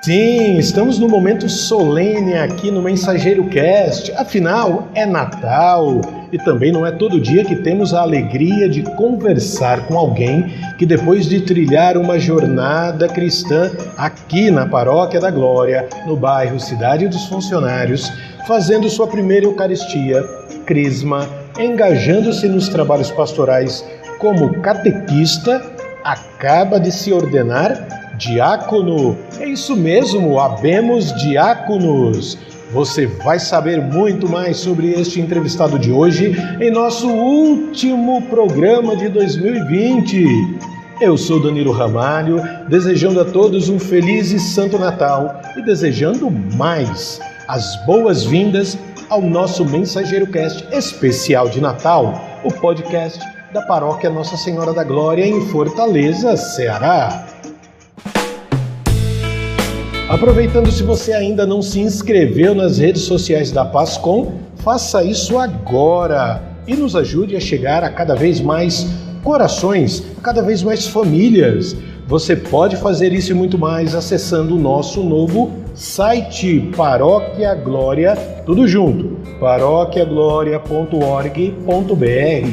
Sim, estamos num momento solene aqui no Mensageiro Cast. Afinal, é Natal e também não é todo dia que temos a alegria de conversar com alguém que, depois de trilhar uma jornada cristã aqui na Paróquia da Glória, no bairro Cidade dos Funcionários, fazendo sua primeira Eucaristia, Crisma, engajando-se nos trabalhos pastorais como catequista, acaba de se ordenar diácono. É isso mesmo, habemos diáconos. Você vai saber muito mais sobre este entrevistado de hoje em nosso último programa de 2020. Eu sou Danilo Ramalho, desejando a todos um feliz e santo Natal e desejando mais as boas-vindas ao nosso Mensageiro Cast especial de Natal, o podcast da Paróquia Nossa Senhora da Glória em Fortaleza, Ceará. Aproveitando, se você ainda não se inscreveu nas redes sociais da PASCOM, faça isso agora e nos ajude a chegar a cada vez mais corações, a cada vez mais famílias. Você pode fazer isso e muito mais acessando o nosso novo site Paróquia Glória, tudo junto, paroquiagloria.org.br.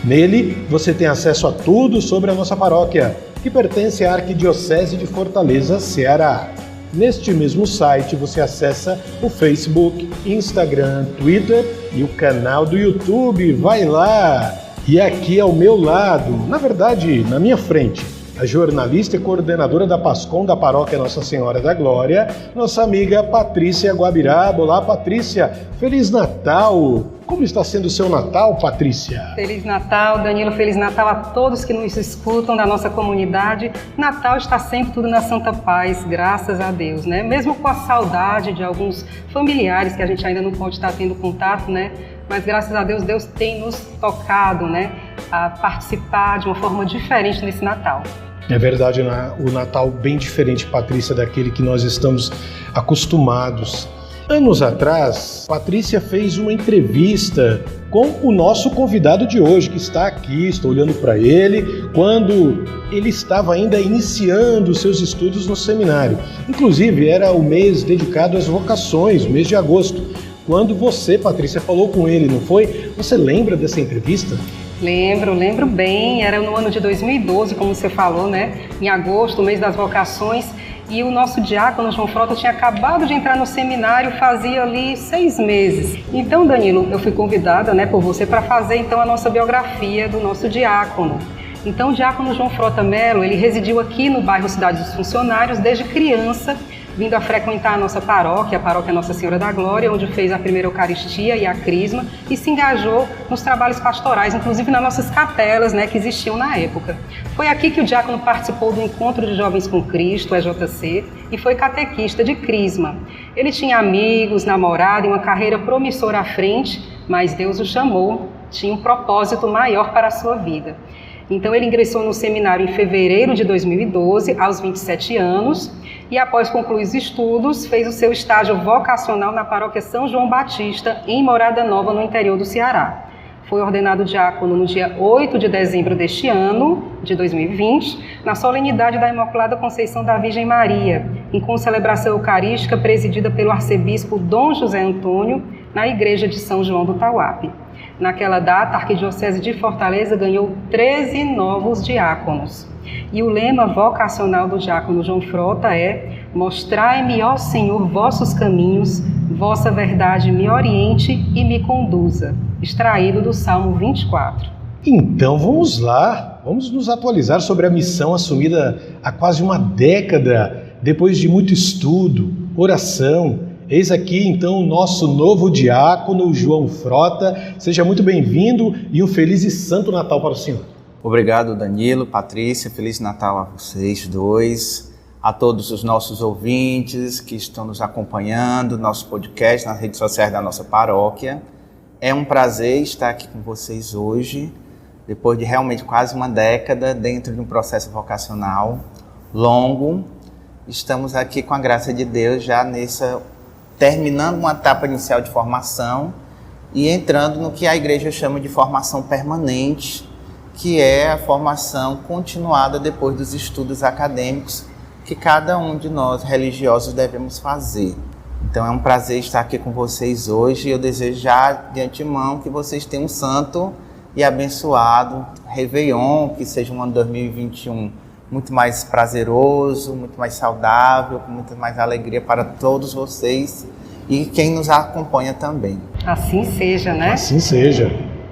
Nele você tem acesso a tudo sobre a nossa paróquia, que pertence à Arquidiocese de Fortaleza, Ceará. Neste mesmo site você acessa o Facebook, Instagram, Twitter e o canal do YouTube. Vai lá! E aqui ao meu lado, na verdade, na minha frente, a jornalista e coordenadora da PASCOM da Paróquia Nossa Senhora da Glória, nossa amiga Patrícia Guabiraba. Olá, Patrícia! Feliz Natal! Como está sendo o seu Natal, Patrícia? Feliz Natal, Danilo. Feliz Natal a todos que nos escutam da nossa comunidade. Natal está sempre tudo na santa paz, graças a Deus, né? Mesmo com a saudade de alguns familiares que a gente ainda não pode estar tendo contato, né? Mas graças a Deus, Deus tem nos tocado, né? A participar de uma forma diferente nesse Natal. É verdade, o Natal bem diferente, Patrícia, daquele que nós estamos acostumados. Anos atrás, Patrícia fez uma entrevista com o nosso convidado de hoje, que está aqui, estou olhando para ele, quando ele estava ainda iniciando seus estudos no seminário. Inclusive, era o mês dedicado às vocações, o mês de agosto. Quando você, Patrícia, falou com ele, não foi? Você lembra dessa entrevista? Lembro bem. Era no ano de 2012, como você falou, né? Em agosto, o mês das vocações. E o nosso diácono João Frota tinha acabado de entrar no seminário, fazia ali 6 meses. Então, Danilo, eu fui convidada, né, por você para fazer então a nossa biografia do nosso diácono. Então, o diácono João Frota Melo, ele residiu aqui no bairro Cidade dos Funcionários desde criança, vindo a frequentar a nossa paróquia, a Paróquia Nossa Senhora da Glória, onde fez a primeira Eucaristia e a Crisma, e se engajou nos trabalhos pastorais, inclusive nas nossas capelas, né, que existiam na época. Foi aqui que o diácono participou do Encontro de Jovens com Cristo, EJC, e foi catequista de Crisma. Ele tinha amigos, namorado e uma carreira promissora à frente, mas Deus o chamou, tinha um propósito maior para a sua vida. Então ele ingressou no seminário em fevereiro de 2012, aos 27 anos, e após concluir os estudos, fez o seu estágio vocacional na paróquia São João Batista, em Morada Nova, no interior do Ceará. Foi ordenado diácono no dia 8 de dezembro deste ano, de 2020, na solenidade da Imaculada Conceição da Virgem Maria, em concelebração eucarística presidida pelo arcebispo Dom José Antônio, na igreja de São João do Tauape. Naquela data, a Arquidiocese de Fortaleza ganhou 13 novos diáconos. E o lema vocacional do diácono João Frota é: mostrai-me, ó Senhor, vossos caminhos, vossa verdade me oriente e me conduza. Extraído do Salmo 24. Então vamos lá, vamos nos atualizar sobre a missão assumida há quase uma década, depois de muito estudo, oração. Eis aqui então o nosso novo diácono, João Frota. Seja muito bem-vindo e um feliz e santo Natal para o senhor. Obrigado, Danilo, Patrícia, Feliz Natal a vocês dois, a todos os nossos ouvintes que estão nos acompanhando, nosso podcast nas redes sociais da nossa paróquia. É um prazer estar aqui com vocês hoje, depois de realmente quase uma década dentro de um processo vocacional longo. Estamos aqui com a graça de Deus já terminando uma etapa inicial de formação e entrando no que a igreja chama de formação permanente, que é a formação continuada depois dos estudos acadêmicos, que cada um de nós religiosos devemos fazer. Então é um prazer estar aqui com vocês hoje e eu desejo já de antemão que vocês tenham um santo e abençoado Réveillon, que seja um ano 2021 muito mais prazeroso, muito mais saudável, com muito mais alegria para todos vocês e quem nos acompanha também. Assim seja, né? Assim seja.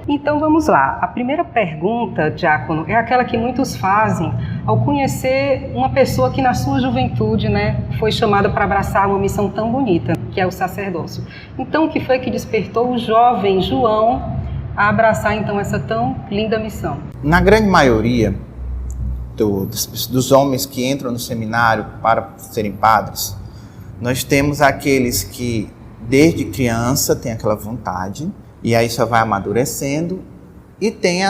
Então vamos lá. A primeira pergunta, diácono, é aquela que muitos fazem ao conhecer uma pessoa que na sua juventude, né, foi chamada para abraçar uma missão tão bonita, que é o sacerdócio. Então, o que foi que despertou o jovem João a abraçar então essa tão linda missão? Na grande maioria dos homens que entram no seminário para serem padres, nós temos aqueles que desde criança têm aquela vontade, e aí só vai amadurecendo, e tem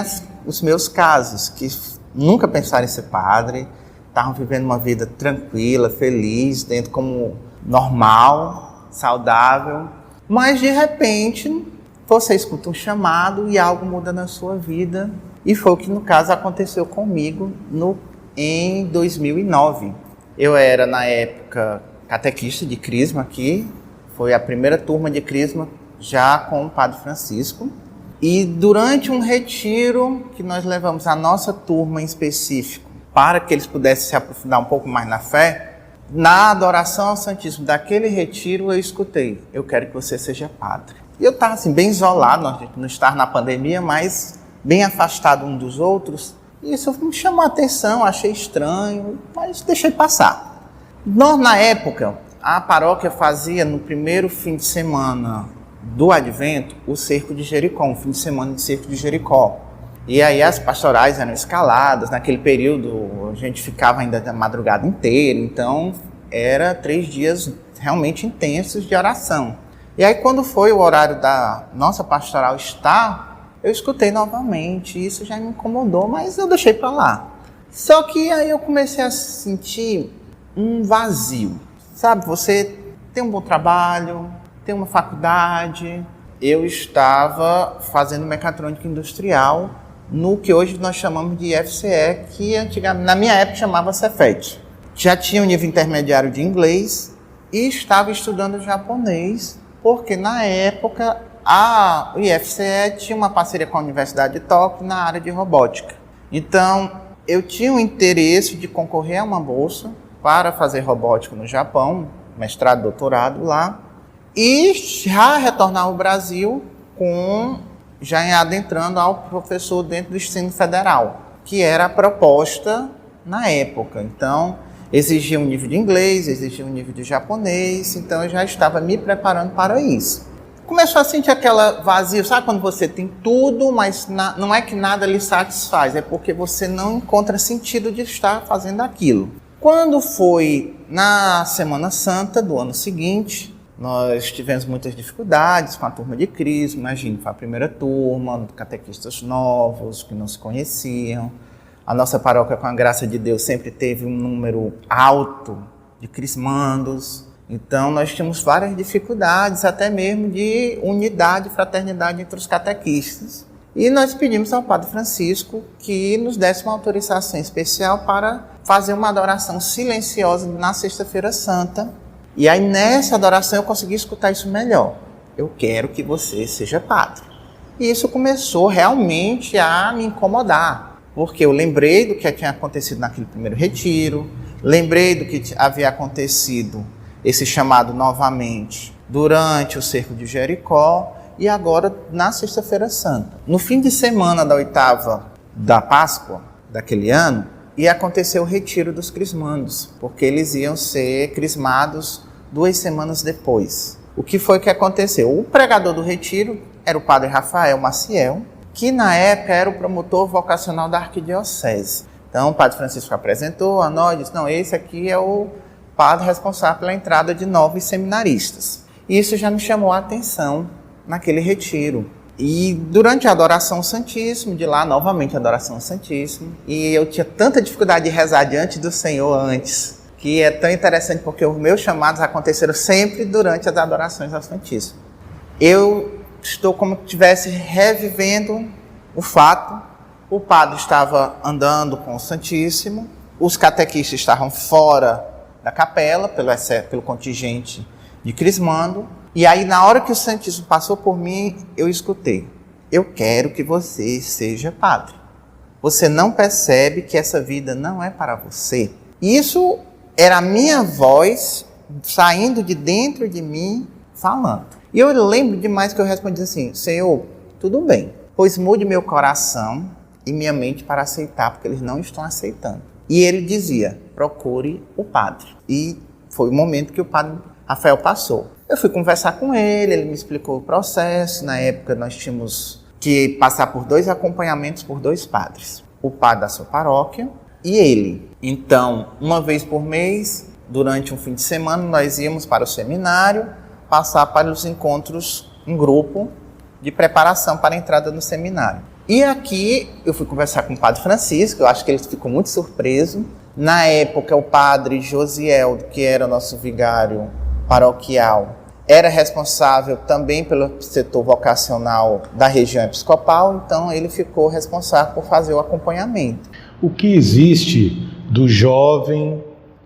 os meus casos, que nunca pensaram em ser padre, estavam vivendo uma vida tranquila, feliz, dentro como normal, saudável, mas de repente você escuta um chamado e algo muda na sua vida, e foi o que no caso aconteceu comigo em 2009. Eu era na época catequista de Crisma aqui, foi a primeira turma de Crisma já com o Padre Francisco. E durante um retiro que nós levamos a nossa turma em específico, para que eles pudessem se aprofundar um pouco mais na fé, na adoração ao Santíssimo daquele retiro eu escutei: eu quero que você seja padre. E eu estava assim, bem isolado, nós não estávamos na pandemia, mas bem afastado um dos outros. E isso me chamou a atenção, achei estranho, mas deixei passar. Nós, na época, a paróquia fazia no primeiro fim de semana do Advento o Cerco de Jericó, um fim de semana de Cerco de Jericó. E aí as pastorais eram escaladas, naquele período a gente ficava ainda a madrugada inteira, então era 3 dias realmente intensos de oração. E aí quando foi o horário da nossa pastoral estar, eu escutei novamente, isso já me incomodou, mas eu deixei para lá. Só que aí eu comecei a sentir um vazio, sabe, você tem um bom trabalho, tem uma faculdade. Eu estava fazendo mecatrônica industrial no que hoje nós chamamos de IFCE, que antigamente, na minha época chamava Cefet. Já tinha um nível intermediário de inglês e estava estudando japonês, porque na época o IFCE tinha uma parceria com a Universidade de Tóquio na área de robótica. Então eu tinha o interesse de concorrer a uma bolsa para fazer robótica no Japão, mestrado, doutorado lá, e já retornar ao Brasil já adentrando ao professor dentro do ensino federal, que era a proposta na época. Então, exigia um nível de inglês, exigia um nível de japonês, então eu já estava me preparando para isso. Começou a sentir aquela vazio, sabe quando você tem tudo, mas não é que nada lhe satisfaz, é porque você não encontra sentido de estar fazendo aquilo. Quando foi na Semana Santa do ano seguinte, nós tivemos muitas dificuldades com a turma de Crisma, imagine, foi a primeira turma, catequistas novos, que não se conheciam. A nossa paróquia, com a graça de Deus, sempre teve um número alto de crismandos. Então, nós tínhamos várias dificuldades, até mesmo de unidade e fraternidade entre os catequistas. E nós pedimos ao Padre Francisco que nos desse uma autorização especial para fazer uma adoração silenciosa na Sexta-feira Santa. E aí, nessa adoração, eu consegui escutar isso melhor. Eu quero que você seja padre. E isso começou realmente a me incomodar, porque eu lembrei do que tinha acontecido naquele primeiro retiro, lembrei do que havia acontecido, esse chamado novamente, durante o Cerco de Jericó, e agora na Sexta-feira Santa. No fim de semana da 8ª da Páscoa daquele ano, ia acontecer o retiro dos crismandos, porque eles iam ser crismados 2 semanas depois. O que foi que aconteceu? O pregador do retiro era o padre Rafael Maciel, que na época era o promotor vocacional da arquidiocese. Então o padre Francisco apresentou a nós e disse: não, esse aqui é o padre responsável pela entrada de novos seminaristas. E isso já me chamou a atenção naquele retiro. E durante a adoração ao Santíssimo, de lá novamente a adoração ao Santíssimo, e eu tinha tanta dificuldade de rezar diante do Senhor antes, que é tão interessante porque os meus chamados aconteceram sempre durante as adorações ao Santíssimo. Eu estou como se estivesse revivendo o fato. O padre estava andando com o Santíssimo, os catequistas estavam fora da capela, pelo contingente de crismando. E aí, na hora que o Santíssimo passou por mim, eu escutei: eu quero que você seja padre. Você não percebe que essa vida não é para você? Isso era a minha voz saindo de dentro de mim, falando. E eu lembro demais que eu respondi assim: Senhor, tudo bem, pois mude meu coração e minha mente para aceitar, porque eles não estão aceitando. E ele dizia: procure o padre. E foi o momento que o padre Rafael passou. Eu fui conversar com ele me explicou o processo. Na época nós tínhamos que passar por 2 acompanhamentos por 2 padres. O padre da sua paróquia e ele. Então, uma vez por mês, durante um fim de semana, nós íamos para o seminário, passar para os encontros em grupo de preparação para a entrada no seminário. E aqui eu fui conversar com o padre Francisco, eu acho que ele ficou muito surpreso. Na época, o padre Josiel, que era o nosso vigário paroquial, era responsável também pelo setor vocacional da região episcopal, então ele ficou responsável por fazer o acompanhamento. O que existe do jovem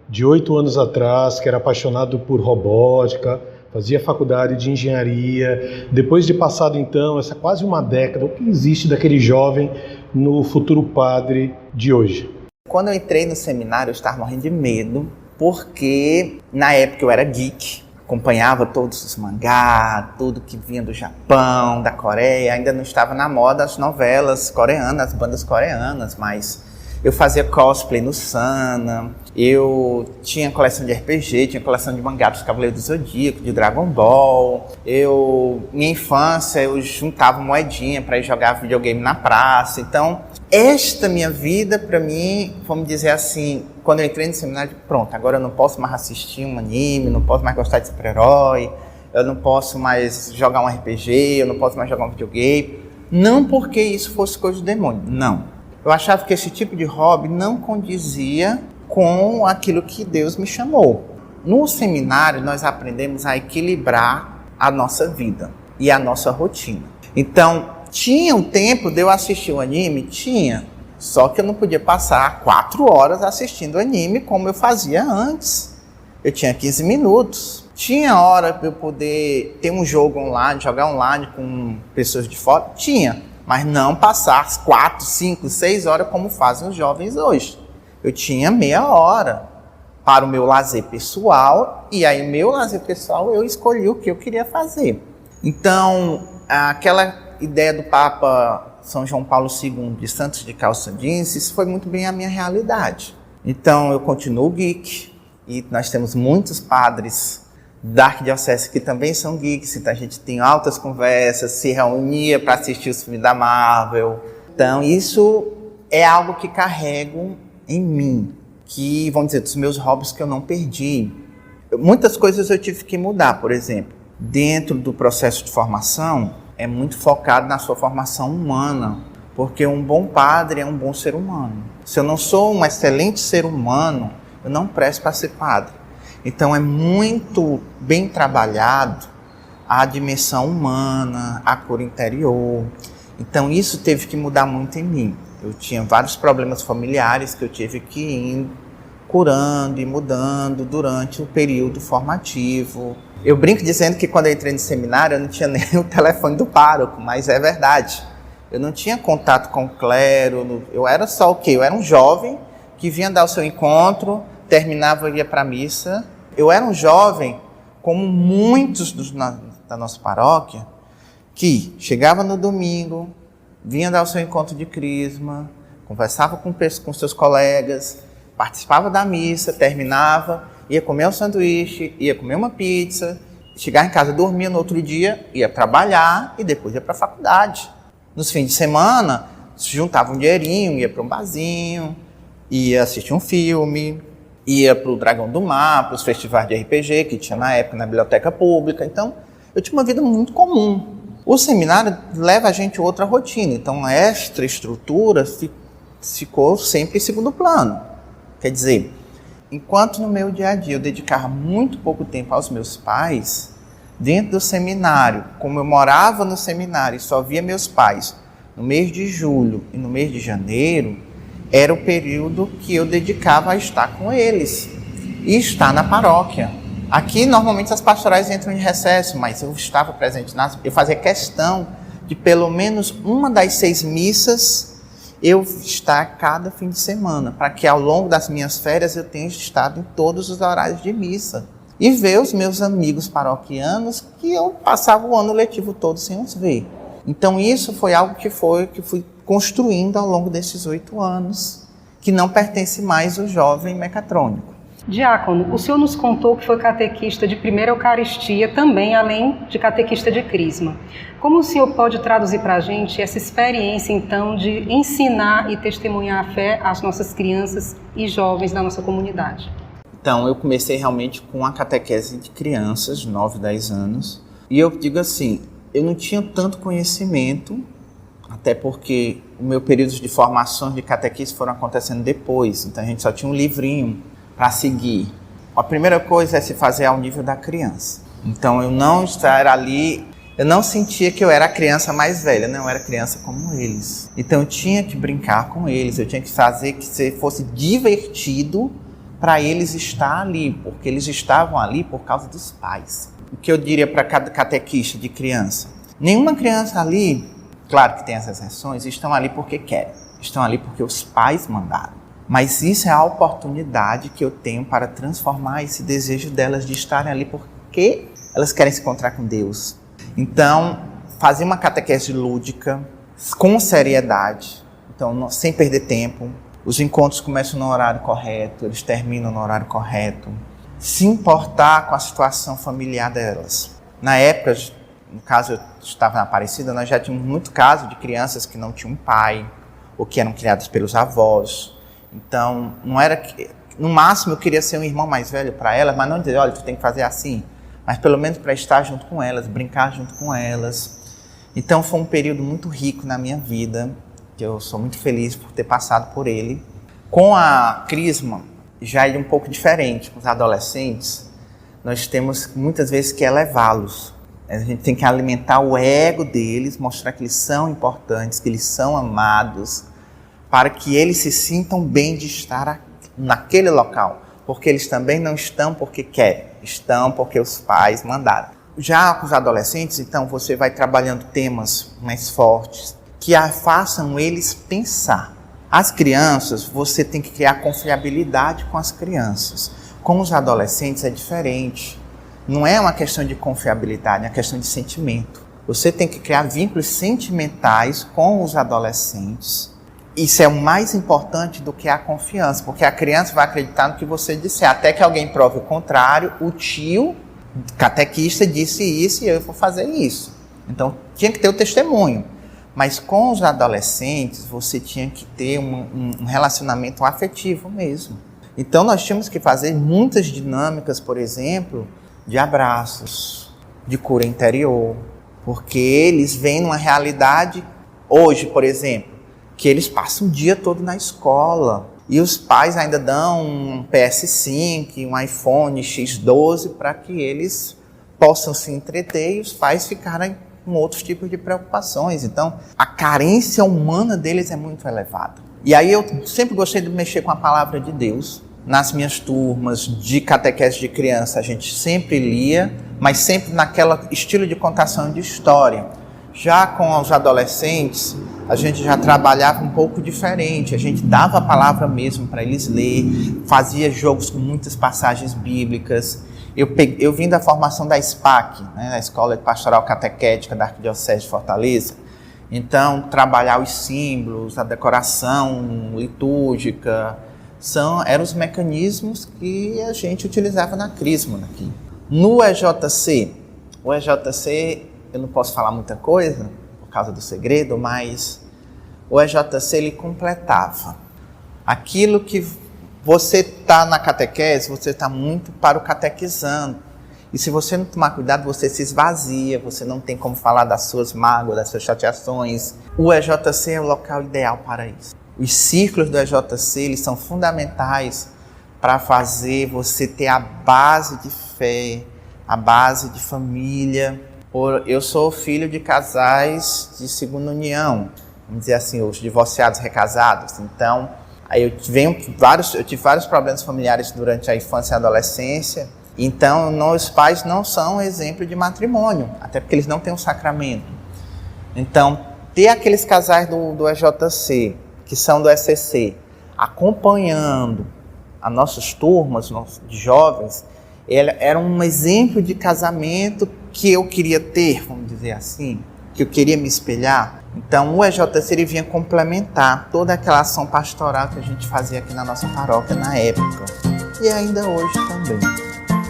de 8 anos atrás, que era apaixonado por robótica, fazia faculdade de engenharia, depois de passado então, essa quase uma década, o que existe daquele jovem no futuro padre de hoje? Quando eu entrei no seminário, eu estava morrendo de medo, porque na época eu era geek, acompanhava todos os mangá, tudo que vinha do Japão, da Coreia, ainda não estava na moda as novelas coreanas, as bandas coreanas, mas eu fazia cosplay no Sana, eu tinha coleção de RPG, tinha coleção de mangá dos Cavaleiros do Zodíaco, de Dragon Ball. Minha infância, eu juntava moedinha para ir jogar videogame na praça. Então, esta minha vida, para mim, vamos dizer assim, quando eu entrei no seminário, pronto, agora eu não posso mais assistir um anime, não posso mais gostar de super-herói, eu não posso mais jogar um RPG, eu não posso mais jogar um videogame. Não porque isso fosse coisa do demônio, não. Eu achava que esse tipo de hobby não condizia com aquilo que Deus me chamou. No seminário, nós aprendemos a equilibrar a nossa vida e a nossa rotina. Então, tinha um tempo de eu assistir o anime? Tinha. Só que eu não podia passar 4 horas assistindo anime como eu fazia antes. Eu tinha 15 minutos. Tinha hora para eu poder ter um jogo online, jogar online com pessoas de fora? Tinha. Mas não passar 4, 5, 6 horas como fazem os jovens hoje. Eu tinha meia hora para o meu lazer pessoal, e aí meu lazer pessoal eu escolhi o que eu queria fazer. Então, aquela ideia do Papa São João Paulo II de Santos de calça jeans, isso foi muito bem a minha realidade. Então, eu continuo geek, e nós temos muitos padres da Arquidiocese que também são geeks, então a gente tem altas conversas, se reunia para assistir os filmes da Marvel. Então, isso é algo que carrego em mim, que, vamos dizer, dos meus hobbies que eu não perdi. Muitas coisas eu tive que mudar, por exemplo, dentro do processo de formação, é muito focado na sua formação humana, porque um bom padre é um bom ser humano. Se eu não sou um excelente ser humano, eu não presto para ser padre. Então é muito bem trabalhado a dimensão humana, a cura interior. Então isso teve que mudar muito em mim. Eu tinha vários problemas familiares que eu tive que ir curando e mudando durante o período formativo. Eu brinco dizendo que quando eu entrei no seminário eu não tinha nem o telefone do pároco, mas é verdade. Eu não tinha contato com o clero, eu era só o quê? Eu era um jovem que vinha dar o seu encontro, terminava e ia para a missa. Eu era um jovem, como muitos da nossa paróquia, que chegava no domingo, vinha dar o seu encontro de crisma, conversava com seus colegas, participava da missa, terminava, ia comer um sanduíche, ia comer uma pizza, chegava em casa, dormia no outro dia, ia trabalhar e depois ia para a faculdade. Nos fins de semana, se juntava um dinheirinho, ia para um barzinho, ia assistir um filme, ia para o Dragão do Mar, para os festivais de RPG que tinha na época na biblioteca pública. Então, eu tinha uma vida muito comum. O seminário leva a gente a outra rotina, então esta estrutura ficou sempre em segundo plano. Quer dizer, enquanto no meu dia a dia eu dedicava muito pouco tempo aos meus pais, dentro do seminário, como eu morava no seminário e só via meus pais no mês de julho e no mês de janeiro, era o período que eu dedicava a estar com eles. e estar na paróquia. Aqui, normalmente, as pastorais entram em recesso, mas eu estava presente eu fazia questão de pelo menos uma das 6 missas eu estar cada fim de semana, para que ao longo das minhas férias eu tenha estado em todos os horários de missa. E ver os meus amigos paroquianos que eu passava o ano letivo todo sem os ver. Então isso foi algo que fui construindo ao longo desses 8 anos, que não pertence mais ao jovem mecatrônico. Diácono, o senhor nos contou que foi catequista de primeira Eucaristia, também além de catequista de Crisma. Como o senhor pode traduzir para a gente essa experiência, então, de ensinar e testemunhar a fé às nossas crianças e jovens da nossa comunidade? Então, eu comecei realmente com a catequese de crianças, 9, 10 anos. E eu digo assim, eu não tinha tanto conhecimento, até porque o meu período de formação de catequista foram acontecendo depois. Então, a gente só tinha um livrinho para seguir. A primeira coisa é se fazer ao nível da criança. Então, eu não estar ali, eu não sentia que eu era a criança mais velha, não, eu era criança como eles. Então, eu tinha que brincar com eles, eu tinha que fazer que fosse divertido para eles estar ali, porque eles estavam ali por causa dos pais. O que eu diria para cada catequista de criança? Nenhuma criança ali, claro que tem as exceções, estão ali porque querem, estão ali porque os pais mandaram. Mas isso é a oportunidade que eu tenho para transformar esse desejo delas de estarem ali porque elas querem se encontrar com Deus. Então, fazer uma catequese lúdica, com seriedade, então sem perder tempo. Os encontros começam no horário correto, eles terminam no horário correto. Se importar com a situação familiar delas. Na época, no caso eu estava na Aparecida, nós já tínhamos muito caso de crianças que não tinham pai, ou que eram criadas pelos avós. Então, não era que, no máximo eu queria ser um irmão mais velho para elas, mas não dizer, olha, tu tem que fazer assim. Mas pelo menos para estar junto com elas, brincar junto com elas. Então foi um período muito rico na minha vida, que eu sou muito feliz por ter passado por ele. Com a Crisma, já é um pouco diferente. Com os adolescentes, nós temos muitas vezes que elevá-los. A gente tem que alimentar o ego deles, mostrar que eles são importantes, que eles são amados, para que eles se sintam bem de estar naquele local. Porque eles também não estão porque querem, estão porque os pais mandaram. Já com os adolescentes, então, você vai trabalhando temas mais fortes, que façam eles pensar. As crianças, você tem que criar confiabilidade com as crianças. Com os adolescentes é diferente. Não é uma questão de confiabilidade, é uma questão de sentimento. Você tem que criar vínculos sentimentais com os adolescentes. Isso é o mais importante do que a confiança, porque a criança vai acreditar no que você disser, até que alguém prove o contrário. O tio catequista disse isso e eu vou fazer isso. Então, tinha que ter o testemunho. Mas com os adolescentes, você tinha que ter um relacionamento afetivo mesmo. Então, nós tínhamos que fazer muitas dinâmicas, por exemplo, de abraços, de cura interior, porque eles vêm numa realidade, hoje, por exemplo, que eles passam o dia todo na escola e os pais ainda dão um PS5, um iPhone X12 para que eles possam se entreter e os pais ficarem com outros tipos de preocupações. Então, a carência humana deles é muito elevada. E aí eu sempre gostei de mexer com a palavra de Deus. Nas minhas turmas de catequese de criança, a gente sempre lia, mas sempre naquele estilo de contação de história. Já com os adolescentes, a gente já trabalhava um pouco diferente. A gente dava a palavra mesmo para eles ler, fazia jogos com muitas passagens bíblicas. Eu vim da formação da SPAC, né, a Escola Pastoral Catequética da Arquidiocese de Fortaleza. Então, trabalhar os símbolos, a decoração litúrgica, eram os mecanismos que a gente utilizava na Crisma aqui. No EJC, eu não posso falar muita coisa por causa do segredo, mas o EJC ele completava aquilo que você está na catequese, você está muito para o catequizando. E se você não tomar cuidado, você se esvazia, você não tem como falar das suas mágoas, das suas chateações. O EJC é o local ideal para isso. Os círculos do EJC eles são fundamentais para fazer você ter a base de fé, a base de família. Eu sou filho de casais de segunda união, vamos dizer assim, os divorciados recasados. Então, Aí eu tive vários problemas familiares durante a infância e a adolescência. Então, os pais não são exemplo de matrimônio, até porque eles não têm um sacramento. Então, ter aqueles casais do EJC, que são do ECC, acompanhando as nossas turmas de jovens, era um exemplo de casamento que eu queria ter, vamos dizer assim, que eu queria me espelhar. Então, o EJC ele vinha complementar toda aquela ação pastoral que a gente fazia aqui na nossa paróquia na época, e ainda hoje também.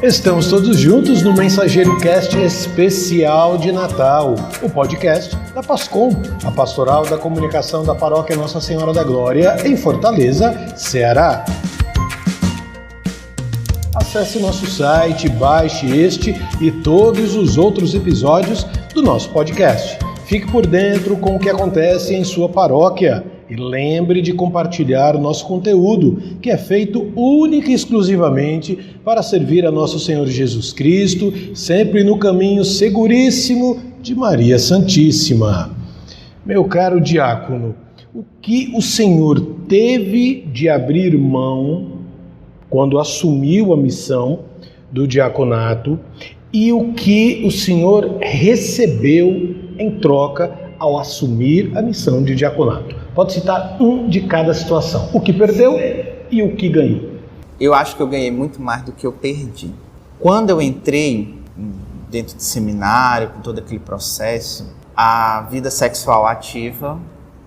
Estamos todos juntos no Mensageiro Cast especial de Natal, o podcast da PASCOM, a Pastoral da Comunicação da Paróquia Nossa Senhora da Glória, em Fortaleza, Ceará. Acesse nosso site, baixe este e todos os outros episódios do nosso podcast. Fique por dentro com o que acontece em sua paróquia e lembre de compartilhar o nosso conteúdo, que é feito única e exclusivamente para servir a nosso Senhor Jesus Cristo, sempre no caminho seguríssimo de Maria Santíssima. Meu caro diácono, o que o Senhor teve de abrir mão quando assumiu a missão do diaconato e o que o Senhor recebeu em troca ao assumir a missão de diaconato? Pode citar um de cada situação, o que perdeu e o que ganhou. Eu acho que eu ganhei muito mais do que eu perdi. Quando eu entrei dentro do seminário, com todo aquele processo, a vida sexual ativa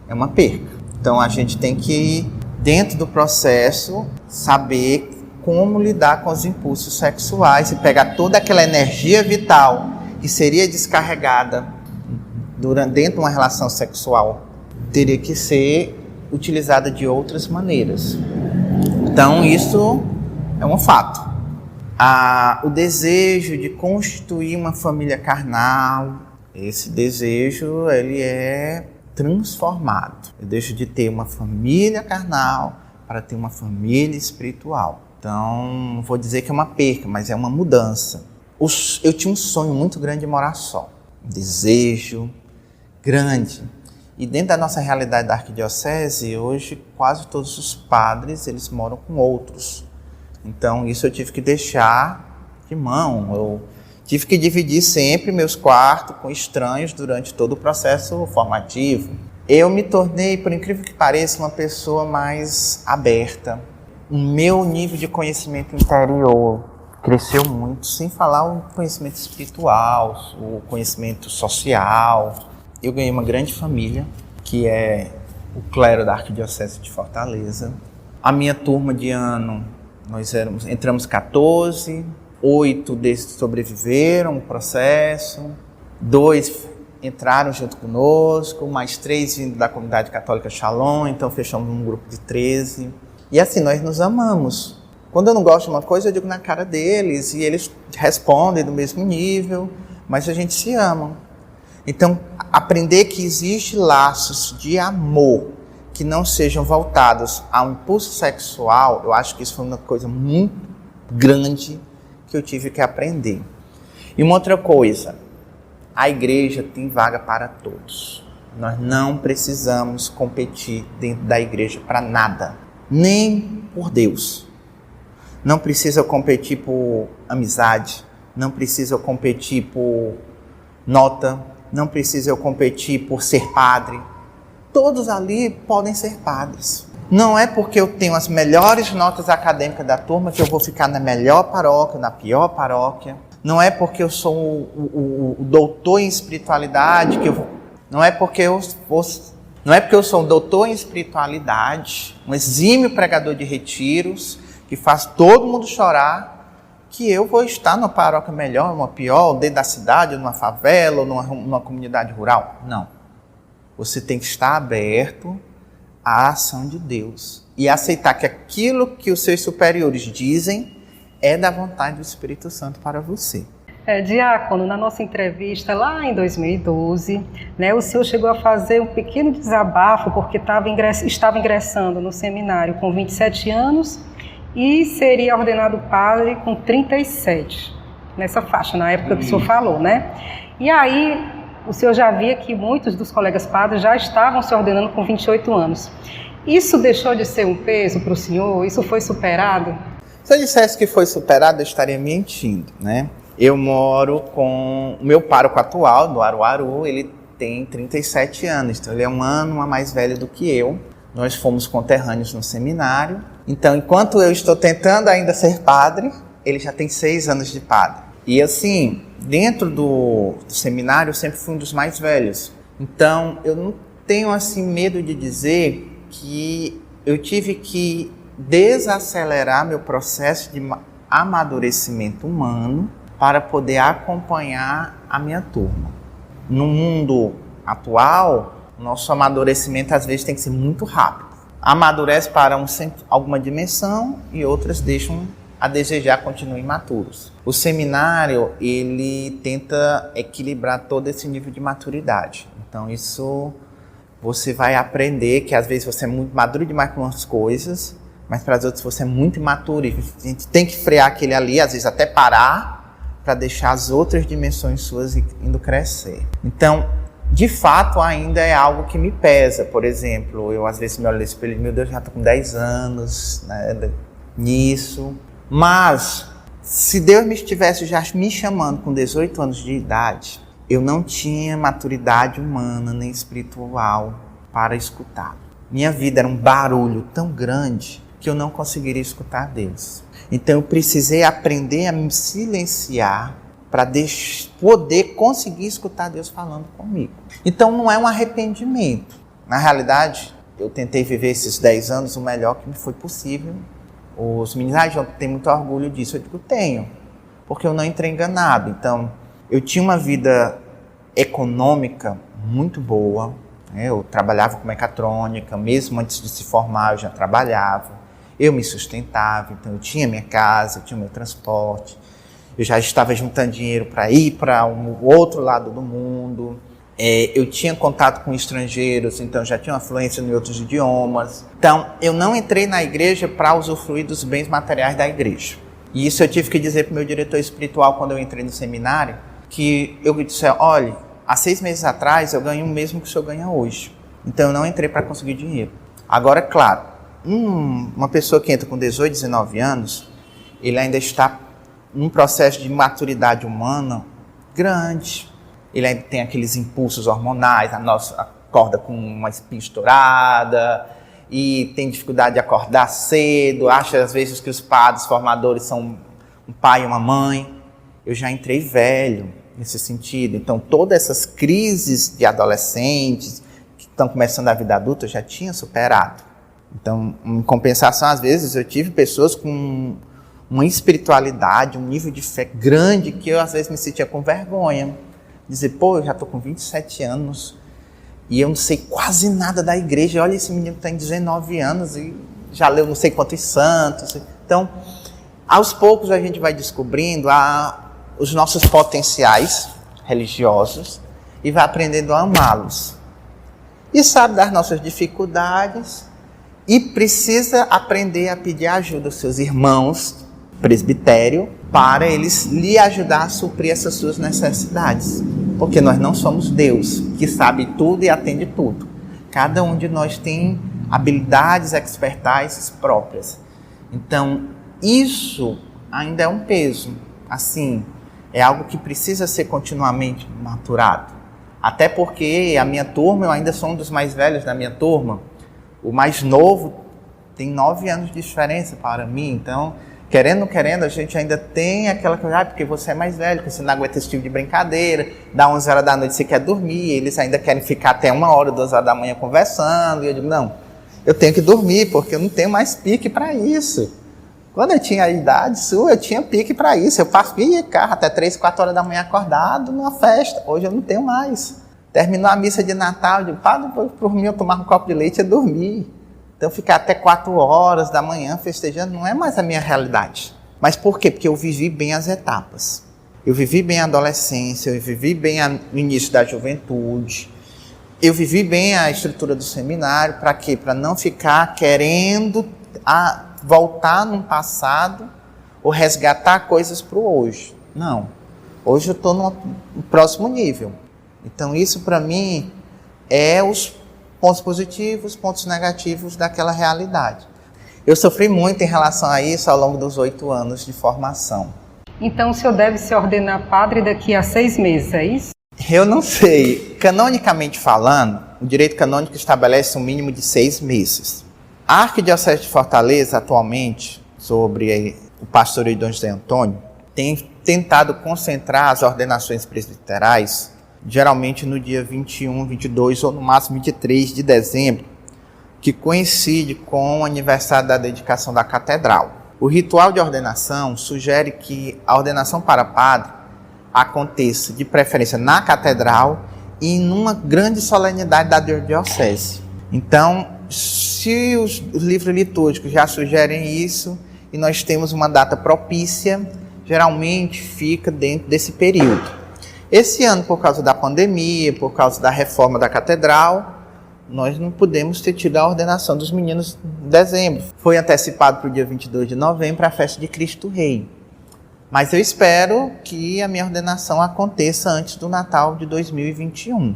é uma perca. Então a gente tem que, dentro do processo, saber como lidar com os impulsos sexuais e pegar toda aquela energia vital que seria descarregada dentro de uma relação sexual, teria que ser utilizada de outras maneiras. Então isso é um fato. O desejo de constituir uma família carnal, esse desejo ele é transformado. Eu deixo de ter uma família carnal para ter uma família espiritual. Então, não vou dizer que é uma perca, mas é uma mudança. Eu tinha um sonho muito grande de morar só. Um desejo grande. E dentro da nossa realidade da arquidiocese, hoje quase todos os padres, eles moram com outros. Então, isso eu tive que deixar de mão. Eu tive que dividir sempre meus quartos com estranhos durante todo o processo formativo. Eu me tornei, por incrível que pareça, uma pessoa mais aberta. O meu nível de conhecimento interior cresceu muito, sem falar o conhecimento espiritual, o conhecimento social. Eu ganhei uma grande família, que é o clero da Arquidiocese de Fortaleza. A minha turma de ano, entramos 14, 8 desses sobreviveram o processo, 2 entraram junto conosco, mais 3 vindo da comunidade católica Shalom, então fechamos um grupo de 13. E assim, nós nos amamos. Quando eu não gosto de uma coisa, eu digo na cara deles, e eles respondem do mesmo nível, mas a gente se ama. Então, aprender que existem laços de amor que não sejam voltados ao impulso sexual, eu acho que isso foi uma coisa muito grande que eu tive que aprender. E uma outra coisa, a igreja tem vaga para todos. Nós não precisamos competir dentro da igreja para nada, nem por Deus. Não precisa competir por amizade, não precisa competir por nota, não precisa competir por ser padre. Todos ali podem ser padres. Não é porque eu tenho as melhores notas acadêmicas da turma que eu vou ficar na melhor paróquia, na pior paróquia. Não é porque eu sou o doutor em espiritualidade que eu vou... Não é porque eu sou um doutor em espiritualidade, um exímio pregador de retiros, que faz todo mundo chorar, que eu vou estar numa paróquia melhor, uma pior, dentro da cidade, numa favela, ou numa comunidade rural. Não. Você tem que estar aberto à ação de Deus e aceitar que aquilo que os seus superiores dizem é da vontade do Espírito Santo para você. Diácono, na nossa entrevista lá em 2012, o senhor chegou a fazer um pequeno desabafo porque estava ingressando no seminário com 27 anos e seria ordenado padre com 37, nessa faixa, na época que o senhor falou, né? E aí, o senhor já via que muitos dos colegas padres já estavam se ordenando com 28 anos. Isso deixou de ser um peso para o senhor? Isso foi superado? Se eu dissesse que foi superado, eu estaria mentindo, né? Eu moro com o meu pároco atual, do Aruaru, ele tem 37 anos, então ele é um ano mais velho do que eu. Nós fomos conterrâneos no seminário. Então, enquanto eu estou tentando ainda ser padre, ele já tem 6 anos de padre. E assim, dentro do seminário, eu sempre fui um dos mais velhos. Então, eu não tenho assim medo de dizer que eu tive que desacelerar meu processo de amadurecimento humano para poder acompanhar a minha turma. No mundo atual, nosso amadurecimento às vezes tem que ser muito rápido. Amadurece para alguma dimensão e outras deixam a desejar, continuam imaturos. O seminário, ele tenta equilibrar todo esse nível de maturidade. Então isso você vai aprender que às vezes você é muito maduro demais com umas coisas, mas para as outras você é muito imaturo e a gente tem que frear aquele ali, às vezes até parar, para deixar as outras dimensões suas indo crescer. Então, de fato, ainda é algo que me pesa. Por exemplo, eu às vezes me olho no espelho e digo, meu Deus, já estou com 10 anos, né, nisso. Mas, se Deus me estivesse já me chamando com 18 anos de idade, eu não tinha maturidade humana nem espiritual para escutar. Minha vida era um barulho tão grande que eu não conseguiria escutar Deus. Então eu precisei aprender a me silenciar para poder conseguir escutar Deus falando comigo. Então não é um arrependimento. Na realidade, eu tentei viver esses 10 anos o melhor que me foi possível. Os meninos têm muito orgulho disso. Eu digo, tenho, porque eu não entrei enganado. Então, eu tinha uma vida econômica muito boa. Eu trabalhava com mecatrônica, mesmo antes de se formar eu já trabalhava. Eu me sustentava, então eu tinha minha casa, eu tinha meu transporte. Eu já estava juntando dinheiro para ir para o outro lado do mundo. Eu tinha contato com estrangeiros, então já tinha uma fluência em outros idiomas. Então, eu não entrei na igreja para usufruir dos bens materiais da igreja. E isso eu tive que dizer para o meu diretor espiritual quando eu entrei no seminário, que eu disse, olha, há 6 meses atrás eu ganho o mesmo que o senhor ganha hoje. Então, eu não entrei para conseguir dinheiro. Agora, claro, uma pessoa que entra com 18, 19 anos, ele ainda está num processo de maturidade humana grande. Ele ainda tem aqueles impulsos hormonais, a nossa acorda com uma espinha estourada e tem dificuldade de acordar cedo, acha às vezes que os padres formadores são um pai e uma mãe. Eu já entrei velho nesse sentido. Então, todas essas crises de adolescentes que estão começando a vida adulta eu já tinha superado. Então, em compensação, às vezes, eu tive pessoas com uma espiritualidade, um nível de fé grande que eu, às vezes, me sentia com vergonha. Dizer, eu já estou com 27 anos e eu não sei quase nada da igreja. Olha, esse menino tem 19 anos e já leu não sei quantos santos. Então, aos poucos, a gente vai descobrindo os nossos potenciais religiosos e vai aprendendo a amá-los. E sabe das nossas dificuldades e precisa aprender a pedir ajuda aos seus irmãos, presbitério, para eles lhe ajudar a suprir essas suas necessidades. Porque nós não somos Deus, que sabe tudo e atende tudo. Cada um de nós tem habilidades, expertises próprias. Então, isso ainda é um peso. Assim, é algo que precisa ser continuamente maturado. Até porque a minha turma, eu ainda sou um dos mais velhos da minha turma. O mais novo tem 9 anos de diferença para mim. Então, querendo ou não querendo, a gente ainda tem aquela coisa, porque você é mais velho, que você não aguenta esse tipo de brincadeira, dá 11 horas da noite você quer dormir, eles ainda querem ficar até 1 hora, 2 horas da manhã conversando, e eu digo, não, eu tenho que dormir, porque eu não tenho mais pique para isso. Quando eu tinha a idade sua, eu tinha pique para isso, eu ia carro até 3, 4 horas da manhã acordado numa festa, hoje eu não tenho mais. Terminou a missa de Natal, eu digo, por mim eu tomava um copo de leite e ia dormir. Então, ficar até 4 horas da manhã festejando não é mais a minha realidade. Mas por quê? Porque eu vivi bem as etapas. Eu vivi bem a adolescência, eu vivi bem o início da juventude. Eu vivi bem a estrutura do seminário. Para quê? Para não ficar querendo voltar num passado ou resgatar coisas para o hoje. Não. Hoje eu estou no próximo nível. Então, isso para mim é os pontos positivos, pontos negativos daquela realidade. Eu sofri muito em relação a isso ao longo dos 8 anos de formação. Então o senhor deve se ordenar padre daqui a 6 meses, é isso? Eu não sei. Canonicamente falando, o direito canônico estabelece um mínimo de 6 meses. A Arquidiocese de Fortaleza, atualmente, sobre o pastoreio de Dom José Antônio, tem tentado concentrar as ordenações presbiterais, geralmente no dia 21, 22 ou no máximo 23 de dezembro, que coincide com o aniversário da dedicação da catedral. O ritual de ordenação sugere que a ordenação para padre aconteça de preferência na catedral e em uma grande solenidade da diocese. Então, se os livros litúrgicos já sugerem isso e nós temos uma data propícia, geralmente fica dentro desse período. Esse ano, por causa da pandemia, por causa da reforma da catedral, nós não pudemos ter tido a ordenação dos meninos em dezembro. Foi antecipado para o dia 22 de novembro, a festa de Cristo Rei. Mas eu espero que a minha ordenação aconteça antes do Natal de 2021.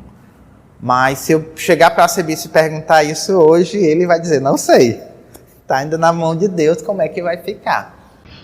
Mas se eu chegar para o arcebispo e perguntar isso hoje, ele vai dizer, não sei. Está ainda na mão de Deus como é que vai ficar.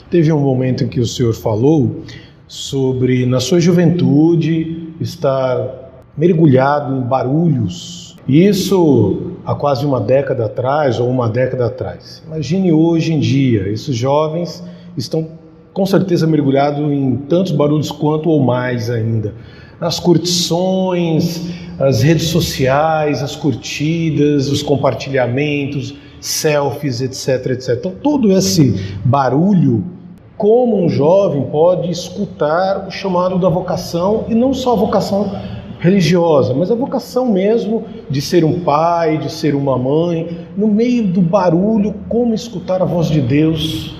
Teve um momento em que o senhor falou sobre, na sua juventude, estar mergulhado em barulhos. Isso há quase uma década atrás ou uma década atrás. Imagine hoje em dia, esses jovens estão com certeza mergulhados em tantos barulhos quanto ou mais ainda. As curtições, as redes sociais, as curtidas, os compartilhamentos, selfies, etc, etc. Então, todo esse barulho, como um jovem pode escutar o chamado da vocação, e não só a vocação religiosa, mas a vocação mesmo de ser um pai, de ser uma mãe, no meio do barulho, como escutar a voz de Deus?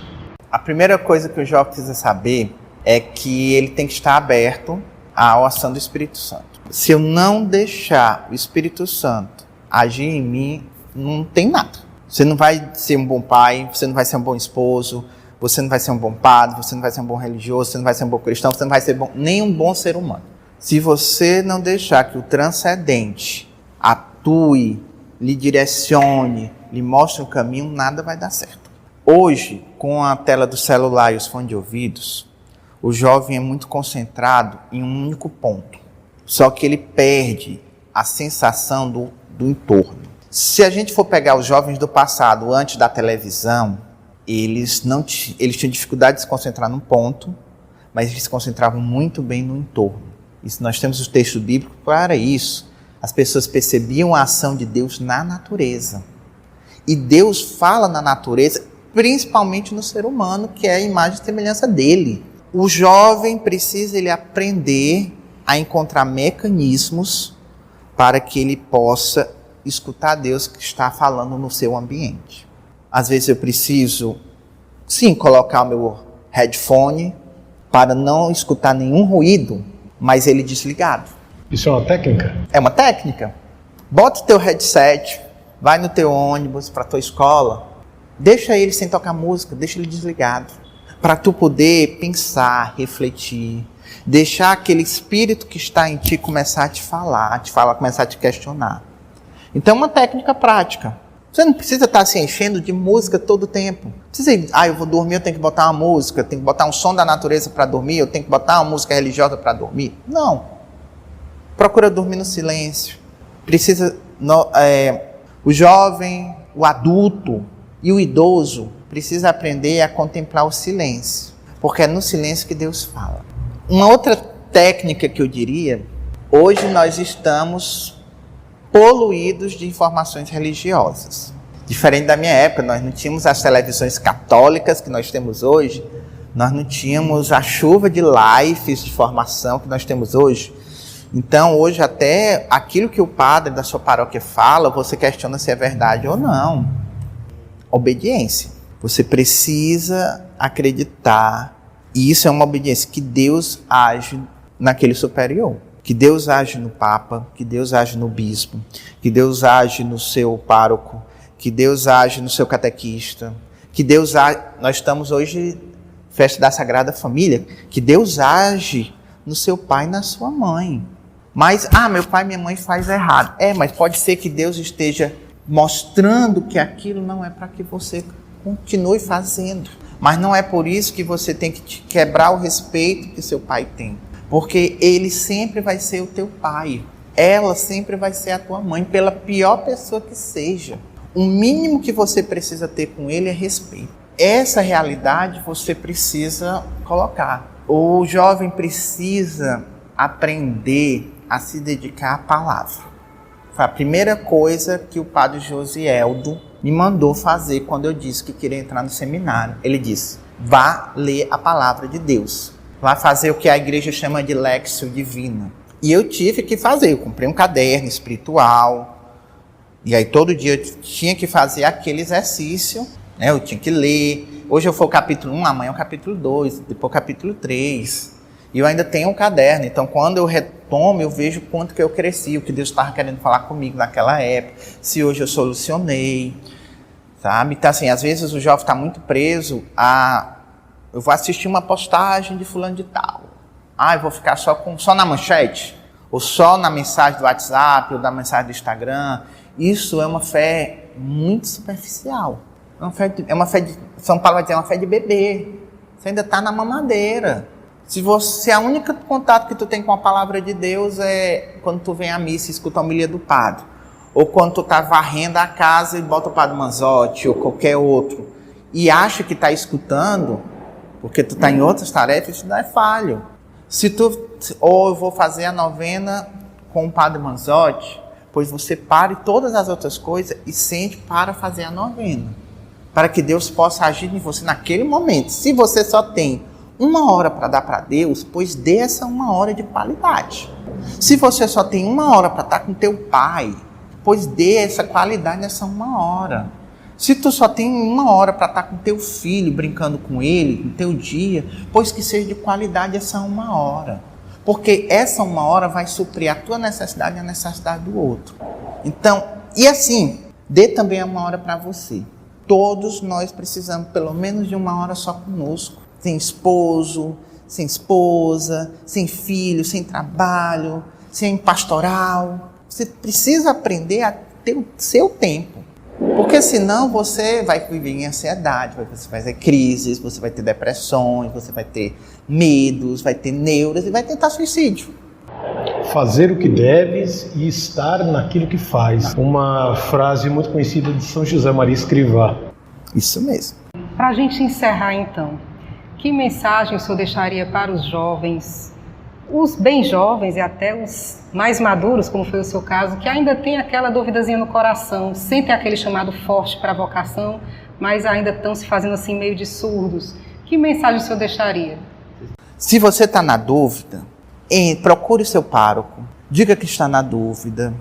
A primeira coisa que o jovem precisa saber é que ele tem que estar aberto à ação do Espírito Santo. Se eu não deixar o Espírito Santo agir em mim, não tem nada. Você não vai ser um bom pai, você não vai ser um bom esposo, você não vai ser um bom padre, você não vai ser um bom religioso, você não vai ser um bom cristão, você não vai ser nem um bom ser humano. Se você não deixar que o transcendente atue, lhe direcione, lhe mostre o caminho, nada vai dar certo. Hoje, com a tela do celular e os fones de ouvidos, o jovem é muito concentrado em um único ponto. Só que ele perde a sensação do entorno. Se a gente for pegar os jovens do passado, antes da televisão, eles tinham dificuldade de se concentrar num ponto, mas eles se concentravam muito bem no entorno. Isso, nós temos o texto bíblico para isso. As pessoas percebiam a ação de Deus na natureza. E Deus fala na natureza, principalmente no ser humano, que é a imagem e semelhança dele. O jovem precisa ele aprender a encontrar mecanismos para que ele possa escutar Deus que está falando no seu ambiente. Às vezes eu preciso, sim, colocar o meu headphone para não escutar nenhum ruído, mas ele desligado. Isso é uma técnica? É uma técnica. Bota o teu headset, vai no teu ônibus para a tua escola, deixa ele sem tocar música, deixa ele desligado, para tu poder pensar, refletir, deixar aquele espírito que está em ti começar a te falar, começar a te questionar. Então é uma técnica prática. Você não precisa estar se enchendo de música todo o tempo. Precisa ir, eu vou dormir, eu tenho que botar uma música, eu tenho que botar um som da natureza para dormir, eu tenho que botar uma música religiosa para dormir. Não. Procura dormir no silêncio. O jovem, o adulto e o idoso precisa aprender a contemplar o silêncio, porque é no silêncio que Deus fala. Uma outra técnica que eu diria, hoje nós estamos poluídos de informações religiosas. Diferente da minha época, nós não tínhamos as televisões católicas que nós temos hoje, nós não tínhamos a chuva de lives de formação que nós temos hoje. Então, hoje, até aquilo que o padre da sua paróquia fala, você questiona se é verdade ou não. Obediência. Você precisa acreditar, e isso é uma obediência, que Deus age naquele superior. Que Deus age no Papa, que Deus age no Bispo, que Deus age no seu pároco, que Deus age no seu catequista, que Deus age... Nós estamos hoje, festa da Sagrada Família, que Deus age no seu pai e na sua mãe. Mas, meu pai e minha mãe faz errado. Mas pode ser que Deus esteja mostrando que aquilo não é para que você continue fazendo. Mas não é por isso que você tem que quebrar o respeito que seu pai tem. Porque ele sempre vai ser o teu pai. Ela sempre vai ser a tua mãe, pela pior pessoa que seja. O mínimo que você precisa ter com ele é respeito. Essa realidade você precisa colocar. O jovem precisa aprender a se dedicar à palavra. Foi a primeira coisa que o padre Josieldo me mandou fazer quando eu disse que queria entrar no seminário. Ele disse, vá ler a palavra de Deus. Vá fazer o que a igreja chama de Lexio Divina. E eu tive que fazer. Eu comprei um caderno espiritual. E aí todo dia eu tinha que fazer aquele exercício. Né? Eu tinha que ler. Hoje eu for o capítulo 1, amanhã é o capítulo 2, depois o capítulo 3. E eu ainda tenho um caderno. Então quando eu retomo, eu vejo quanto que eu cresci, o que Deus estava querendo falar comigo naquela época. Se hoje eu solucionei. Sabe? Então assim, às vezes o jovem está muito preso a... Eu vou assistir uma postagem de fulano de tal. Eu vou ficar só na manchete? Ou só na mensagem do WhatsApp, ou da mensagem do Instagram? Isso é uma fé muito superficial. São Paulo vai dizer, é uma fé de bebê. Você ainda está na mamadeira. Se a única contato que tu tem com a palavra de Deus é quando tu vem à missa e escuta a homilia do padre. Ou quando tu está varrendo a casa e bota o padre Manzotti, ou qualquer outro. E acha que está escutando... Porque tu está em outras tarefas, isso não é falho. Ou eu vou fazer a novena com o padre Manzotti, pois você pare todas as outras coisas e sente para fazer a novena. Para que Deus possa agir em você naquele momento. Se você só tem 1 hora para dar para Deus, pois dê essa 1 hora de qualidade. Se você só tem 1 hora para estar com teu pai, pois dê essa qualidade nessa 1 hora. Se tu só tem 1 hora para estar com teu filho, brincando com ele, no teu dia, pois que seja de qualidade essa 1 hora. Porque essa 1 hora vai suprir a tua necessidade e a necessidade do outro. Então, e assim, dê também 1 hora para você. Todos nós precisamos pelo menos de 1 hora só conosco. Sem esposo, sem esposa, sem filho, sem trabalho, sem pastoral. Você precisa aprender a ter o seu tempo. Porque senão você vai viver em ansiedade, você vai ter crises, você vai ter depressões, você vai ter medos, vai ter neuras e vai tentar suicídio. Fazer o que deves e estar naquilo que faz. Uma frase muito conhecida de São José Maria Escrivá. Isso mesmo. Para a gente encerrar então, que mensagem o senhor deixaria para os jovens, os bem jovens e até os mais maduros, como foi o seu caso, que ainda tem aquela duvidazinha no coração, sentem aquele chamado forte para a vocação, mas ainda estão se fazendo assim meio de surdos. Que mensagem o senhor deixaria? Se você está na dúvida, procure o seu pároco, diga que está na dúvida.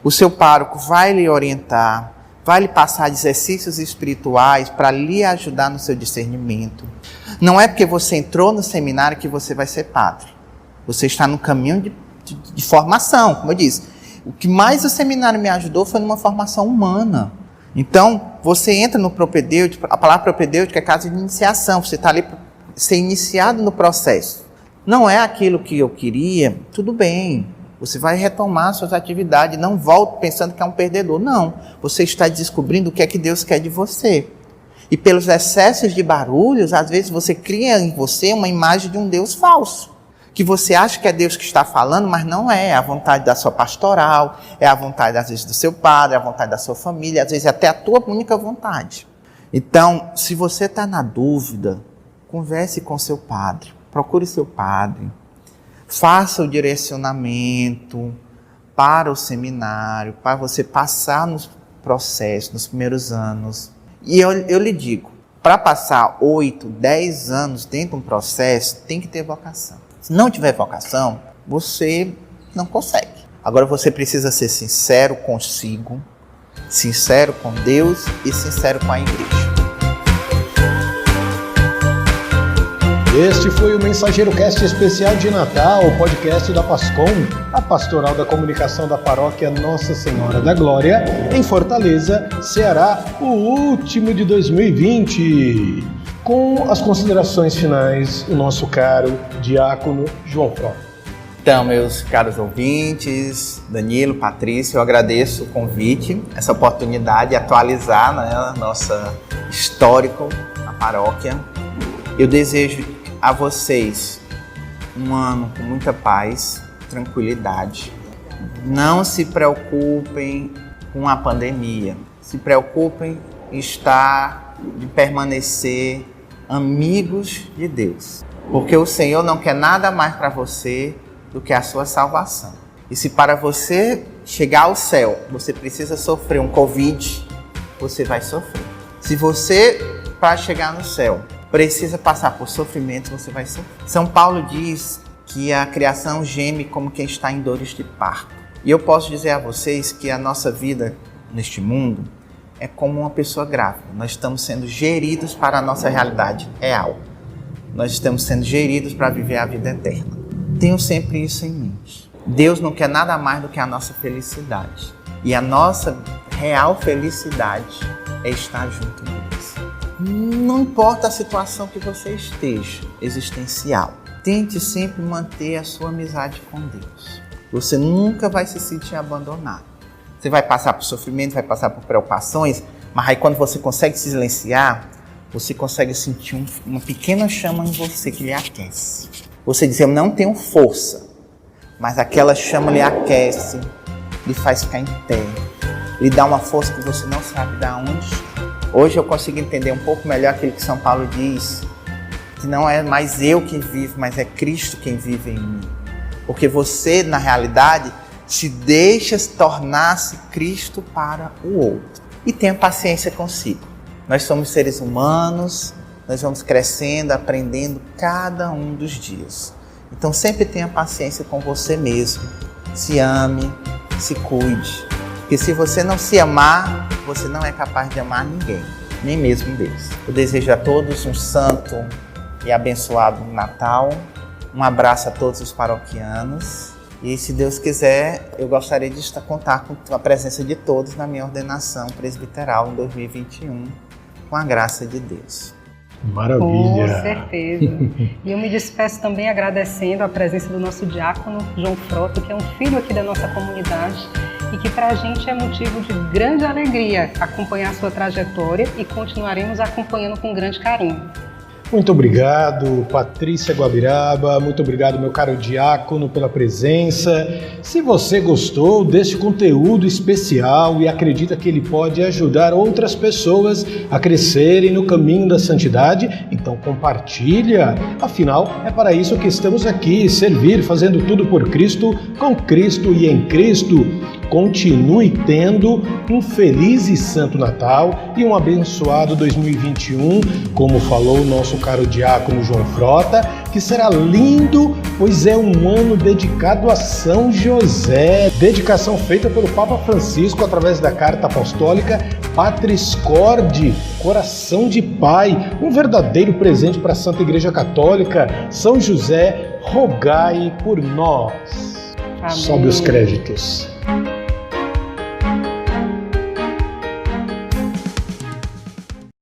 O seu pároco vai lhe orientar, vai lhe passar exercícios espirituais para lhe ajudar no seu discernimento. Não é porque você entrou no seminário que você vai ser padre. Você está no caminho de formação, como eu disse. O que mais o seminário me ajudou foi numa formação humana. Então, você entra no propedêutico, a palavra propedêutico é casa de iniciação, você está ali para ser iniciado no processo. Não é aquilo que eu queria, tudo bem, você vai retomar suas atividades, não volte pensando que é um perdedor, não. Você está descobrindo o que é que Deus quer de você. E pelos excessos de barulhos, às vezes você cria em você uma imagem de um Deus falso. Que você acha que é Deus que está falando, mas não é. É a vontade da sua pastoral, é a vontade, às vezes, do seu padre, é a vontade da sua família, às vezes até a tua única vontade. Então, se você está na dúvida, converse com seu padre, procure seu padre, faça o direcionamento para o seminário, para você passar nos processos, nos primeiros anos. E eu lhe digo, para passar 8, 10 anos dentro de um processo, tem que ter vocação. Se não tiver vocação, você não consegue. Agora você precisa ser sincero consigo, sincero com Deus e sincero com a igreja. Este foi o Mensageiro Cast especial de Natal, o podcast da Pascom, a pastoral da comunicação da paróquia Nossa Senhora da Glória, em Fortaleza, Ceará, o último de 2020. Com as considerações finais, o nosso caro diácono João Frota. Então, meus caros ouvintes, Danilo, Patrícia, eu agradeço o convite, essa oportunidade de atualizar, né, nosso histórico na paróquia. Eu desejo a vocês um ano com muita paz, tranquilidade. Não se preocupem com a pandemia, se preocupem em de permanecer amigos de Deus, porque o Senhor não quer nada mais para você do que a sua salvação. E se para você chegar ao céu, você precisa sofrer um Covid, você vai sofrer. Se você, para chegar no céu, precisa passar por sofrimento, você vai sofrer. São Paulo diz que a criação geme como quem está em dores de parto. E eu posso dizer a vocês que a nossa vida neste mundo é como uma pessoa grávida. Nós estamos sendo geridos para a nossa realidade real. Nós estamos sendo geridos para viver a vida eterna. Tenham sempre isso em mente. Deus não quer nada mais do que a nossa felicidade. E a nossa real felicidade é estar junto de Deus. Não importa a situação que você esteja, existencial. Tente sempre manter a sua amizade com Deus. Você nunca vai se sentir abandonado. Você vai passar por sofrimento, vai passar por preocupações, mas aí quando você consegue se silenciar, você consegue sentir uma pequena chama em você que lhe aquece. Você diz, eu não tenho força, mas aquela chama lhe aquece, lhe faz ficar em pé, lhe dá uma força que você não sabe de onde. Hoje eu consigo entender um pouco melhor aquilo que São Paulo diz, que não é mais eu quem vive, mas é Cristo quem vive em mim. Porque você, na realidade, se deixa tornar-se Cristo para o outro. E tenha paciência consigo. Nós somos seres humanos, nós vamos crescendo, aprendendo cada um dos dias. Então sempre tenha paciência com você mesmo. Se ame, se cuide. Porque se você não se amar, você não é capaz de amar ninguém, nem mesmo Deus. Eu desejo a todos um santo e abençoado Natal. Um abraço a todos os paroquianos. E se Deus quiser, eu gostaria de contar com a presença de todos na minha ordenação presbiteral em 2021, com a graça de Deus. Maravilha! Com certeza. E eu me despeço também agradecendo a presença do nosso diácono, João Frota, que é um filho aqui da nossa comunidade e que para a gente é motivo de grande alegria acompanhar a sua trajetória e continuaremos acompanhando com grande carinho. Muito obrigado, Patrícia Guabiraba, muito obrigado, meu caro diácono, pela presença. Se você gostou deste conteúdo especial e acredita que ele pode ajudar outras pessoas a crescerem no caminho da santidade, então compartilha. Afinal, é para isso que estamos aqui, servir, fazendo tudo por Cristo, com Cristo e em Cristo. Continue tendo um feliz e santo Natal e um abençoado 2021, como falou o nosso caro diácono João Frota, que será lindo, pois é um ano dedicado a São José. Dedicação feita pelo Papa Francisco através da carta apostólica Patris Corde, Coração de Pai, um verdadeiro presente para a Santa Igreja Católica. São José, rogai por nós. Amém. Sobe os créditos.